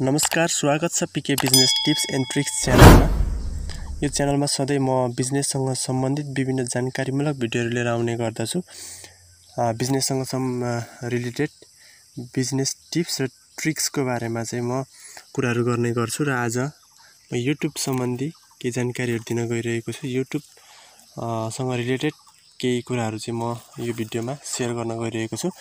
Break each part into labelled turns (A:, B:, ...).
A: नमस्कार, स्वागत छ पीके बिजनेस टिप्स एन्ड ट्रिक्स च्यानलमा। यो च्यानलमा सधैँ म बिजनेससँग सम्बन्धित विभिन्न जानकारीमूलक भिडियोहरू लिएर आउने गर्दछु। बिजनेससँग रिलेटेड बिजनेस टिप्स र ट्रिक्सको बारेमा चाहिँ म कुराहरू गर्ने गर्छु र आज म युट्युब सम्बन्धी केही जानकारीहरू दिन गइरहेको छु। युट्युब सँग रिलेटेड केही कुराहरू चाहिँ म यो भिडियोमा सेयर गर्न गइरहेको छु।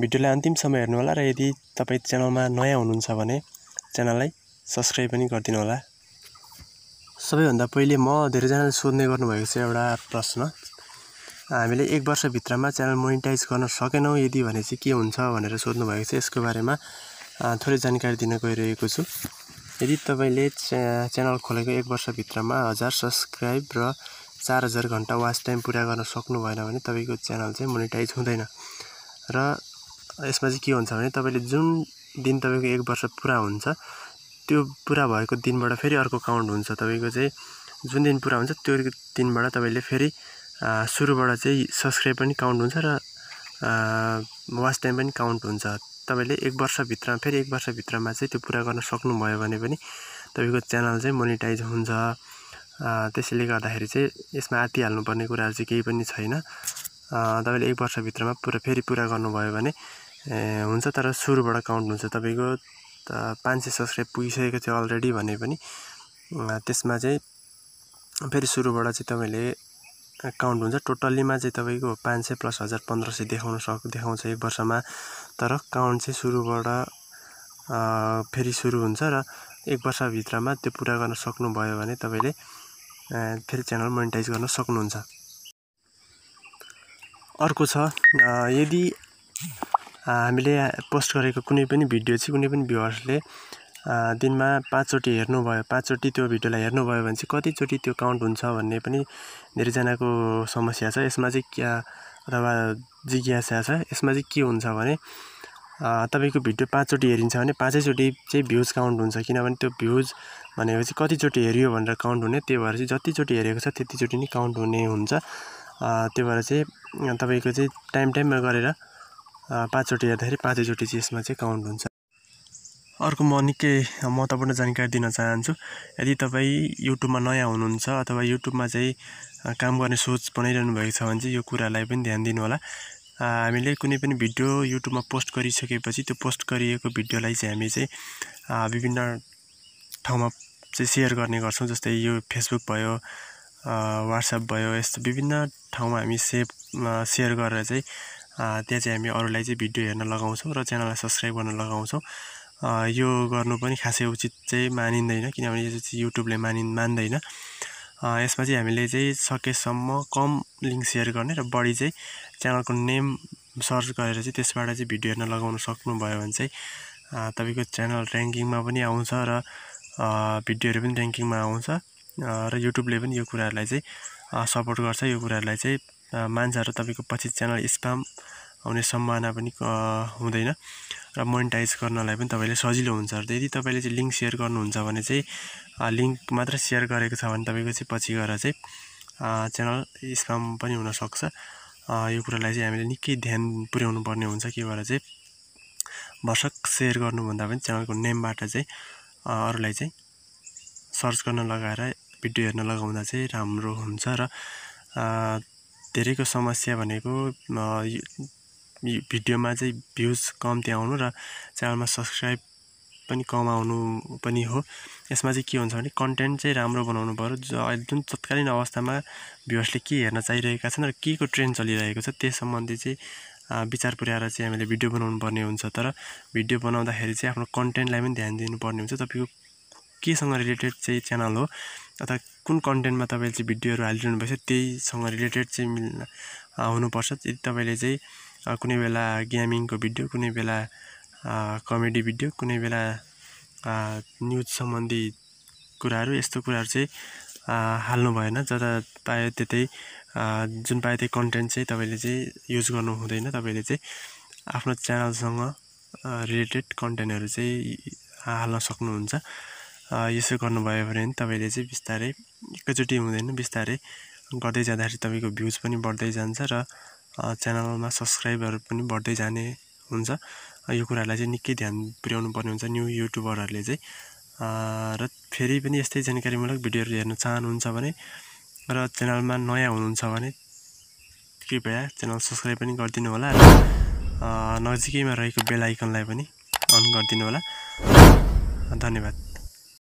A: भिडियोलाई अन्तिमसम्म हेर्नु होला र यदि तपाईँ च्यानलमा नयाँ हुनुहुन्छ भने च्यानललाई सब्स्क्राइब पनि गरिदिनु होला। सबैभन्दा पहिले धेरैजनाले सोध्ने गर्नुभएको छ एउटा प्रश्न, हामीले 1 वर्षभित्रमा च्यानल मोनेटाइज गर्न सकेनौँ यदि भने चाहिँ के हुन्छ भनेर सोध्नु भएको छ। यसको बारेमा थोरै जानकारी दिन गइरहेको छु। यदि तपाईले च्यानल खोलेको 1 वर्षभित्रमा 1000 सब्स्क्राइब र 4000 घण्टा वाच टाइम पुरा गर्न सक्नु भएन भने तपाईको च्यानल चाहिँ मोनेटाइज हुँदैन। र यसमा चाहिँ के हुन्छ भने तपाईले जुन दिन तपाईको 1 वर्ष पुरा हुन्छ त्यो पुरा भएको दिनबाट फेरि अर्को काउन्ट हुन्छ। तपाईको चाहिँ जुन दिन पुरा हुन्छ त्यो दिनबाट तपाईले फेरि सुरुबाट चाहिँ सब्स्क्राइब पनि काउन्ट हुन्छ र वाच टाइम पनि काउन्ट हुन्छ। तपाईले 1 वर्षभित्रमा फेरि 1 वर्षभित्रमा चाहिँ त्यो पुरा गर्न सक्नुभयो भने पनि तपाईको च्यानल चाहिँ मोनेटाइज हुन्छ। त्यसैले गर्दाखेरि चाहिँ यसमा आत्तिहाल्नुपर्ने कुराहरू चाहिँ केही पनि छैन। तपाईले 1 वर्षभित्रमा फेरि पुरा गर्नुभयो भने हुन्छ, तर सुरुबाट काउन्ट हुन्छ। तपाईको 500 सब्स्क्राइब पुगिसकेको थियो अलरेडी भने पनि त्यसमा चाहिँ फेरि सुरुबाट चाहिँ तपाईले काउन्ट हुन्छ। टोटल्लीमा चाहिँ तपाईको 500 प्लस 1000 1500 देखाउँछ 1 वर्षमा, तर काउन्ट चाहिँ सुरुबाट फेरि सुरु हुन्छ र 1 वर्षभित्रमा त्यो पुरा गर्न सक्नुभयो भने तपाईले फेरि च्यानल मोनेटाइज गर्न सक्नुहुन्छ। अर्को छ, यदि हामीले पोस्ट गरेको कुनै पनि भिडियो चाहिँ कुनै पनि भ्युअर्सले दिनमा 5 चोटि हेर्नुभयो, 5 चोटि त्यो भिडियोलाई हेर्नुभयो भने चाहिँ कति चोटि त्यो काउन्ट हुन्छ भन्ने पनि धेरैजनाको समस्या छ। यसमा चाहिँ अथवा जिज्ञासा छ। यसमा चाहिँ के हुन्छ भने तपाईको भिडियो 5 चोटि हेरिन्छ भने 5 चोटि चाहिँ भ्युज काउन्ट हुन्छ, किनभने त्यो भ्युज भनेको चाहिँ कति चोटि हेरियो भनेर काउन्ट हुने। त्यही भएर चाहिँ जति चोटि हेरेको छ त्यति चोटि नै काउन्ट हुने हुन्छ। त्यही भएर चाहिँ तपाईको चाहिँ टाइममा गरेर 5 चोटि हेर्दाखेरि 5 चोटि चाहिँ यसमा चाहिँ काउन्ट हुन्छ। अर्को म निकै महत्त्वपूर्ण जानकारी दिन चाहन्छु। यदि तपाईँ युट्युबमा नयाँ हुनुहुन्छ अथवा युट्युबमा चाहिँ काम गर्ने सोच बनाइरहनु भएको छ भने चाहिँ यो कुरालाई पनि ध्यान दिनु होला। हामीले कुनै पनि भिडियो युट्युबमा पोस्ट गरिसकेपछि त्यो पोस्ट गरिएको भिडियोलाई चाहिँ हामी चाहिँ विभिन्न ठाउँमा चाहिँ सेयर गर्ने गर्छौँ। जस्तै यो फेसबुक भयो, व्हाट्सएप भयो, यस्तो विभिन्न ठाउँमा हामी सेयर गरेर चाहिँ त्यहाँ चाहिँ हामी अरूलाई चाहिँ भिडियो हेर्न लगाउँछौँ र च्यानललाई सब्स्क्राइब गर्न लगाउँछौँ। यो गर्नु पनि खासै उचित चाहिँ मानिँदैन, किनभने यो चाहिँ युट्युबले मान्दैन। यसमा चाहिँ हामीले चाहिँ सकेसम्म कम लिङ्क सेयर गर्ने र बढी चाहिँ च्यानलको नेम सर्च गरेर चाहिँ त्यसबाट चाहिँ भिडियो हेर्न लगाउन सक्नुभयो भने चाहिँ तपाईको च्यानल र्याङ्किङमा पनि आउँछ र भिडियोहरू पनि र्याङ्किङमा आउँछ र युट्युबले पनि यो कुराहरूलाई चाहिँ सपोर्ट गर्छ। यो कुराहरूलाई चाहिँ मान्छ र तपाईको पछि च्यानल स्प्याम आउने सम्भावना पनि हुँदैन र मोनेटाइज गर्नलाई पनि तपाईले सजिलो हुन्छ। र यदि तपाईले चाहिँ लिङ्क सेयर गर्नुहुन्छ भने चाहिँ लिङ्क मात्र सेयर गरेको छ भने तपाईको चाहिँ पछि गएर चाहिँ च्यानल स्प्याम पनि हुन सक्छ। यो कुरालाई चाहिँ हामीले निकै ध्यान पुर्याउनु पर्ने हुन्छ। के भएर चाहिँ भर्सक सेयर गर्नुभन्दा पनि च्यानलको नेमबाट चाहिँ अरूलाई चाहिँ सर्च गर्न लगाएर भिडियो हेर्न लगाउँदा चाहिँ राम्रो हुन्छ। र धेरैको समस्या भनेको भिडियोमा चाहिँ भ्युज कम्ती आउनु र च्यानलमा सब्स्क्राइब पनि कम आउनु पनि हो। यसमा चाहिँ के हुन्छ भने कन्टेन्ट चाहिँ राम्रो बनाउनु पर्यो। जुन तत्कालीन अवस्थामा भ्युअर्सले के हेर्न चाहिरहेका छन् र के को ट्रेन्ड चलिरहेको छ त्यस सम्बन्धी चाहिँ विचार पुर्याएर चाहिँ हामीले भिडियो बनाउनु पर्ने हुन्छ। तर भिडियो बनाउँदाखेरि चाहिँ आफ्नो कन्टेन्टलाई पनि ध्यान दिनुपर्ने हुन्छ। तपाईको केसँग रिलेटेड चाहिँ च्यानल हो अथवा कुन कन्टेन्टमा तपाईले चाहिँ भिडियोहरू हालिरहनु भएको छ त्यहीसँग रिलेटेड चाहिँ हुनुपर्छ। यदि तपाईले चाहिँ कुनै बेला गेमिङको भिडियो, कुनै बेला कमेडी भिडियो, कुनै बेला न्युज सम्बन्धी कुराहरू, यस्तो कुराहरू चाहिँ हाल्नु भएन। जता पायो त्यतै जुन पायो त्यही कन्टेन्ट चाहिँ तपाईले चाहिँ युज गर्नु हुँदैन। तपाईले चाहिँ आफ्नो च्यानलसँग रिलेटेड कन्टेन्टहरू चाहिँ हाल्न सक्नुहुन्छ। यसो गर्नुभयो भने तपाईले चाहिँ बिस्तारै एकैचोटि हुँदैन, बिस्तारै गर्दै जाँदाखेरि तपाईको भ्युज पनि बढ्दै जान्छ र च्यानलमा सब्स्क्राइबरहरू पनि बढ्दै जाने हुन्छ। यो कुरालाई चाहिँ निकै ध्यान पुर्याउनु पर्ने हुन्छ न्यू युट्युबरहरूले चाहिँ। र फेरि पनि यस्तै जानकारीमूलक भिडियोहरू हेर्न चाहनुहुन्छ भने र च्यानलमा नयाँ हुनुहुन्छ भने कृपया च्यानल सब्स्क्राइब पनि गरिदिनु होला र नजिकैमा रहेको बेल आइकनलाई पनि अन गरिदिनु होला। धन्यवाद।